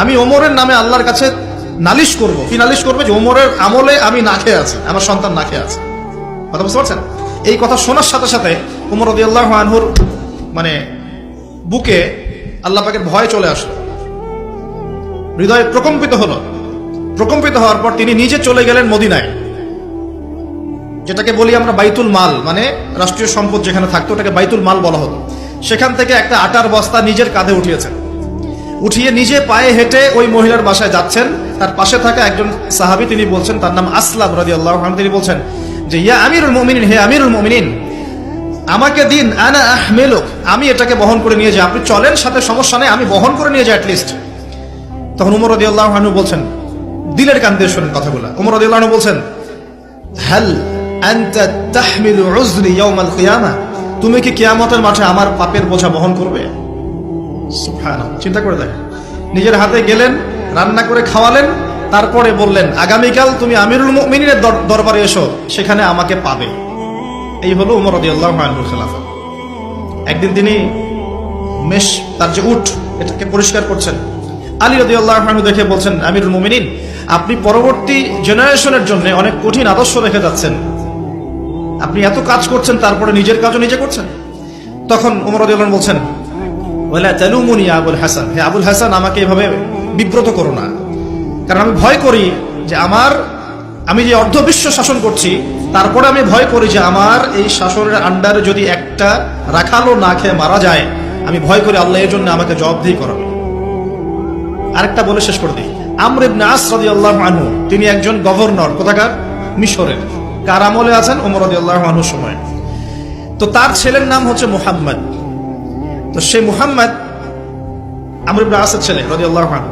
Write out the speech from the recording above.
আমি ওমরের নামে আল্লাহর কাছে নালিশ করব। কি নালিশ করবে? যে ওমরের আমলে আমি না খেয়ে আছি, আমার সন্তান না খেয়ে আছে। কথা বুঝতে পারছেন? এই কথা শোনার সাথে সাথে ওমর রাদিয়াল্লাহু আনহুর মানে বুকে আল্লাহ পাকের ভয় চলে আসলো, হৃদয় প্রকম্পিত হলো। প্রকম্পিত হওয়ার পর তিনি নিজে চলে গেলেন মদিনায়, যেটাকে বলি আমরা বাইতুল মাল, মানে রাষ্ট্রীয় সম্পদ যেখানে থাকতো ওটাকে বাইতুল মাল বলা হতো। সেখান থেকে একটা আটার বস্তা নিজের কাঁধে উঠিয়েছেন, উঠিয়ে নিজে পায়ে হেঁটে ওই মহিলার বাসায় যাচ্ছেন। তার পাশে থাকা একজন সাহাবী, তিনি বলছেন, তার নাম আসলাম রাদিয়াল্লাহু আনহু, তিনি বলছেন যে ইয়া আমিরুল মুমিনিন, হে আমিরুল মুমিনিন, আমাকে দিন, আনা আহমিলুক, আমি এটাকে বহন করে নিয়ে যাই। আপনি চলেন সাথে, সমস্যা নেই, আমি বহন করে নিয়ে যাই অ্যাটলিস্ট। তখন ওমর রাদিয়াল্লাহু আনহু বলছেন, দিলের কান দিয়ে শোনেন কথাগুলো, ওমর রাদিয়াল্লাহু আনহু বলছেন, হাল আনতা তাহমিলু উযরি ইয়াউমাল কিয়ামা, তুমি কি কিয়ামতের মাঠে আমার পাপের বোঝা বহন করবে? সুবহানাল্লাহ, চিন্তা করে দেখেন। নিজের হাতে গেলেন, রান্না করে খাওয়ালেন, তারপরে বললেন আগামীকাল তুমি আমিরুল মুমিনিনের দরবারে এসো, সেখানে আমাকে পাবে। এই হলো ওমর রাদিয়াল্লাহু আনহুর খেলাফত। একদিন তিনি মেষ, তার যে উট, এটাকে পরিষ্কার করছেন। আলী রাদিয়াল্লাহু আনহু দেখে বলছেন, আমিরুল মুমিনিন, আপনি পরবর্তী জেনারেশনের জন্য অনেক কঠিন আদর্শ রেখে যাচ্ছেন, আপনি এত কাজ করছেন তারপরে নিজের কাজও নিজে করছেন। তখন ওমর রাদিয়াল্লাহু আনহু বলছেন, ওয়ালা তালুমুনি ইয়া আবুল হাসান, হে আবুল হাসান, আমাকে এভাবে বিব্রত করো না, কারণ আমি ভয় করি যে আমি যে অর্ধবিশ্ব শাসন করছি, তারপরে আমি ভয় করি যে আমার এই শাসনের আন্ডারে যদি একটা রাখালও না খেয়ে মারা যায়, আমি ভয় করি আল্লাহ এর জন্য আমাকে জবাবদিহি করাবে। আরেকটা বলে শেষ করে দিই, আমর ইবনে আস রাদিয়াল্লাহু আনহু, তিনি একজন গভর্নর, কোথাকার? মিশরের। কার আমলে আছেন? ওমর রাদিয়াল্লাহু আনহুর সময়। তো তার ছেলের নাম হচ্ছে মুহাম্মদ। তো সেই মুহাম্মদ আমর ইবনে আসের ছেলে রাদিয়াল্লাহু আনহু।